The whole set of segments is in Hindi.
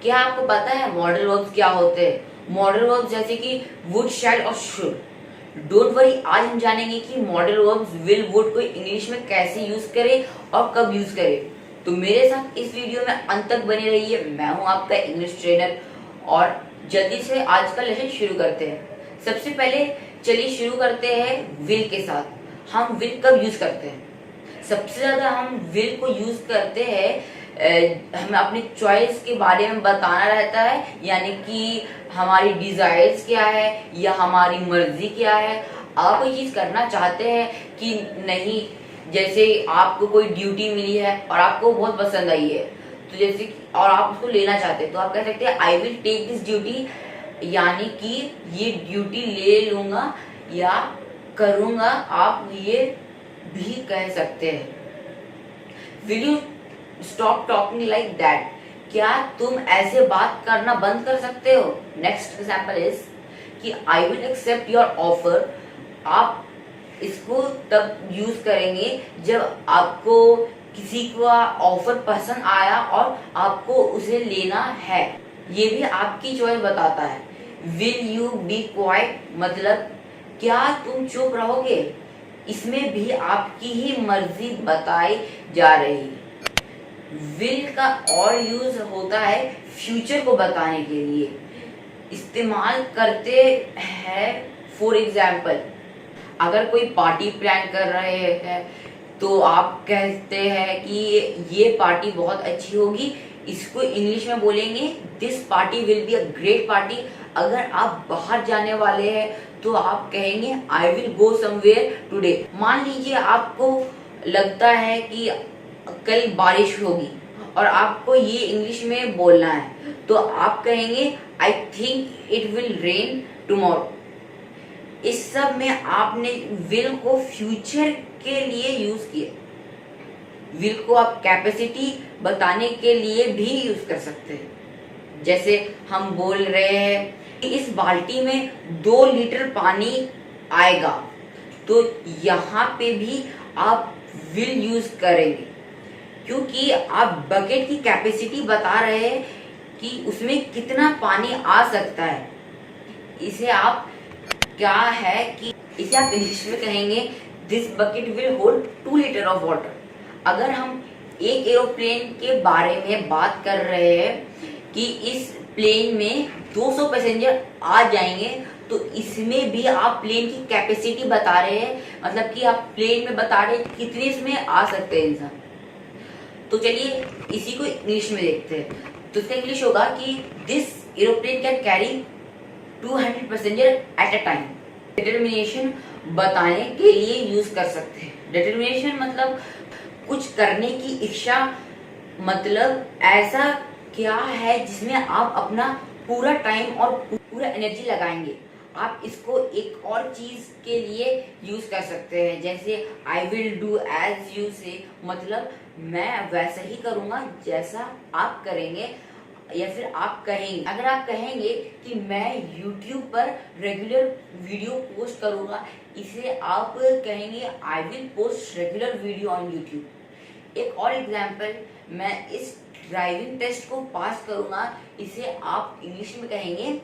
क्या आपको पता है मॉडल वर्ब्स क्या होते हैं? मॉडल वर्ब्स जैसे कि वुड, शैल और शुड। डोंट वरी, आज हम जानेंगे कि मॉडल वर्ब्स विल, वुड को इंग्लिश में कैसे यूज करें और कब यूज करें। तो मेरे साथ इस वीडियो में अंत तक बने रहिए। मैं हूं आपका इंग्लिश ट्रेनर और जल्दी से आज का लेसन शुरू करते हैं। सबसे पहले चलिए शुरू करते हैं विल के साथ। हम विल कब यूज करते हैं? सबसे ज्यादा हम विल को यूज करते हैं हमें अपनी चॉइस के बारे में बताना रहता है, यानी कि हमारी डिजायर्स क्या है या हमारी मर्जी क्या है। आप कोई चीज करना चाहते हैं कि नहीं, जैसे आपको कोई ड्यूटी मिली है और आपको बहुत पसंद आई है, तो जैसे और आप उसको लेना चाहते हैं तो आप कह सकते हैं I will take this duty, यानी कि ये ड्यूटी ले लूंगा या करूंगा, आप ये भी कह सकते हैं। Will you stop talking like that? क्या तुम ऐसे बात करना बंद कर सकते हो? नेक्स्ट एग्जाम्पल इज कि I will accept your offer. आप इसको तब यूज करेंगे जब आपको किसी का ऑफर पसंद आया और आपको उसे लेना है। ये भी आपकी चॉइस बताता है। विल यू बी क्वाइट मतलब क्या तुम चुप रहोगे? इसमें भी आपकी ही मर्जी बताई जा रही है। विल का और यूज होता है फ्यूचर को बताने के लिए, इस्तेमाल करते हैं। फॉर एग्जाम्पल, अगर कोई पार्टी प्लान कर रहे हैं तो आप कहते हैं कि ये पार्टी बहुत अच्छी होगी। इसको इंग्लिश में बोलेंगे this party will be a great party. अगर आप बाहर जाने वाले हैं तो आप कहेंगे I will go somewhere today. मान लीजिए आपको लगता है कि कल बारिश होगी और आपको ये इंग्लिश में बोलना है, तो आप कहेंगे I think it will rain tomorrow. इस सब में आपने विल को फ्यूचर के लिए यूज किया। विल को आप कैपेसिटी बताने के लिए भी यूज कर सकते हैं। जैसे हम बोल रहे हैं कि इस बाल्टी में 2 लीटर पानी आएगा, तो यहाँ पे भी आप विल यूज करेंगे, क्योंकि आप बकेट की कैपेसिटी बता रहे हैं कि उसमें कितना पानी आ सकता है। इसे आप क्या है कि इसे आप इंग्लिश में कहेंगे this bucket will hold 2 litre of water. अगर हम एक एरोप्लेन के बारे में बात कर रहे हैं कि इस प्लेन में 200 पैसेंजर आ जाएंगे, तो इसमें भी आप प्लेन की कैपेसिटी बता रहे हैं, मतलब कि आप प्लेन में बता रहे हैं कितने इसमें आ सकते हैं इंसान। तो चलिए इसी को इंग्लिश में देखते हैं। तो इसका इंग्लिश होगा कि this aeroplane can carry 200 passenger at a time. Determination बताने के लिए यूज कर सकते हैं। डिटर्मिनेशन मतलब कुछ करने की इच्छा, मतलब ऐसा क्या है जिसमें आप अपना पूरा टाइम और पूरा एनर्जी लगाएंगे। आप इसको एक और चीज के लिए यूज कर सकते हैं, जैसे I will do as you say, मतलब मैं वैसा ही करूंगा जैसा आप करेंगे, या फिर आप कहेंगे, अगर आप कहेंगे कि मैं YouTube पर रेगुलर वीडियो पोस्ट करूंगा, इसे आप कहेंगे I will post regular video on YouTube। एक और एग्जांपल, मैं इस ड्राइविंग टेस्ट को पास करूंगा, इसे आप इंग्लिश में कहेंगे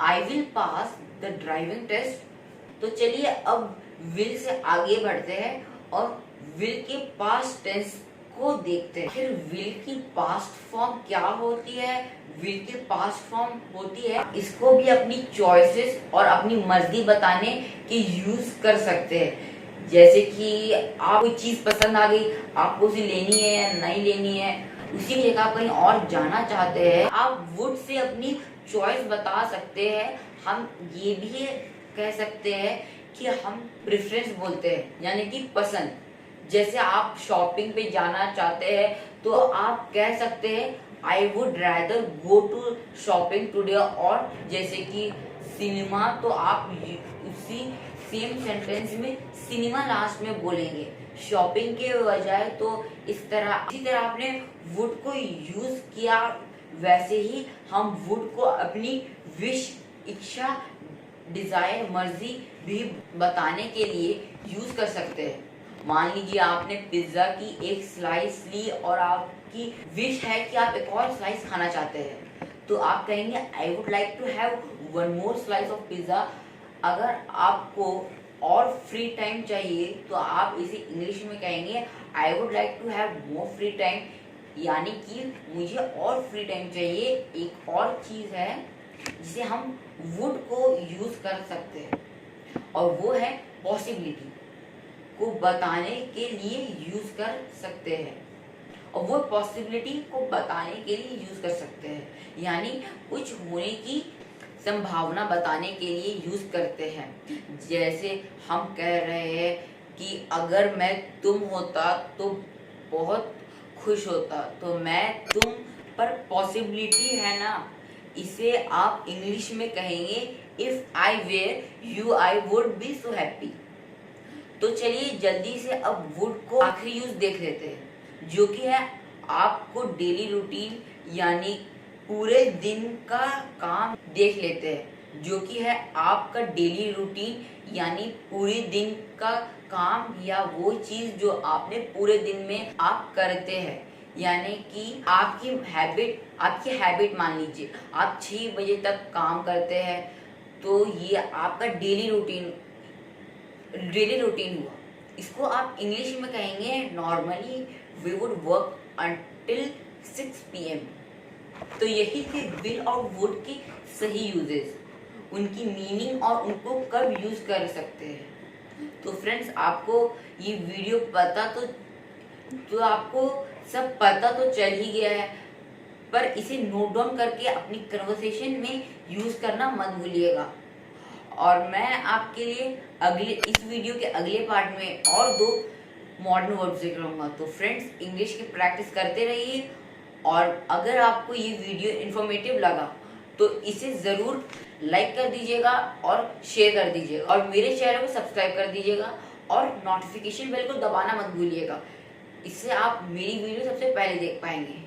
I will pass the driving test. तो चलिए अब विल से आगे बढ़ते हैं और विल के पास्ट टेंस को देखते हैं। फिर विल की पास्ट फॉर्म क्या होती है? विल की पास्ट फॉर्म होती है, इसको भी अपनी चॉइसेस और अपनी मर्जी बताने के यूज कर सकते हैं। जैसे कि आप कोई चीज पसंद आ गई, आपको उसे लेनी है या नहीं लेनी है, उसी की जगह आप कहीं और जाना चाहते हैं, आप वुड से अपनी चॉइस बता सकते हैं। हम ये भी कह सकते हैं कि हम प्रेफरेंस बोलते हैं, यानी कि पसंद। जैसे आप शॉपिंग पे जाना चाहते हैं तो आप कह सकते हैं I would rather go to shopping today, और जैसे कि सिनेमा, तो आप उसी सेम सेंटेंस में सिनेमा लास्ट में बोलेंगे शॉपिंग के बजाय। तो इसी तरह आपने वुड को यूज किया, वैसे ही हम वुड को अपनी विश, इच्छा, डिजायर, मर्जी भी बताने के लिए यूज कर सकते हैं। मान लीजिए आपने पिज्जा की एक स्लाइस ली और आपकी विश है कि आप एक और स्लाइस खाना चाहते हैं, तो आप कहेंगे I would like to have one more slice of pizza. अगर आपको और फ्री टाइम चाहिए तो आप इसे इंग्लिश में कहेंगे I would like to have more free time, यानी कि मुझे और फ्री टाइम चाहिए। एक और चीज है जिसे हम वुड को यूज कर सकते हैं और वो है पॉसिबिलिटी को बताने के लिए यूज कर सकते हैं, और वो पॉसिबिलिटी को बताने के लिए यूज कर सकते हैं, यानी कुछ होने की संभावना बताने के लिए यूज करते हैं। जैसे हम कह रहे हैं कि अगर मैं तुम होता तो बहुत खुश होता, तो मैं तुम पर पॉसिबिलिटी है ना, इसे आप इंग्लिश में कहेंगे if I were you I would be so happy. तो चलिए जल्दी से अब वुड को आखिरी यूज देख लेते हैं, जो कि है आपको डेली रूटीन यानी पूरे दिन का काम देख लेते हैं, जो कि है आपका डेली रूटीन यानी पूरे दिन का काम या वो चीज जो आपने पूरे दिन में आप करते हैं, यानी कि आपकी हैबिट मान लीजिए आप 6 बजे तक काम करते हैं, तो ये आपका डेली रूटीन हुआ। इसको आप इंग्लिश में कहेंगे normally we would work until 6 PM। तो यही थे विल और वुड के सही यूजेस, उनकी मीनिंग और उनको कब यूज कर सकते हैं। तो फ्रेंड्स आपको ये वीडियो तो आपको सब पता तो चल ही गया है, पर इसे नोट डाउन करके अपनी कन्वर्सेशन में यूज करना मत भूलिएगा। और मैं आपके लिए इस वीडियो के अगले पार्ट में और 2 मॉडर्न वर्ड्स दिखाऊंगा। तो फ्रेंड्स इंग्लिश की प्रैक्टिस करते रहिए, और अगर आपको ये वीडियो इन्फॉर्मेटिव लगा तो इसे जरूर लाइक कर दीजिएगा और शेयर कर दीजिएगा, और मेरे चैनल को सब्सक्राइब कर दीजिएगा और नोटिफिकेशन बेल को दबाना मत भूलिएगा। इससे आप मेरी वीडियो सबसे पहले देख पाएंगे।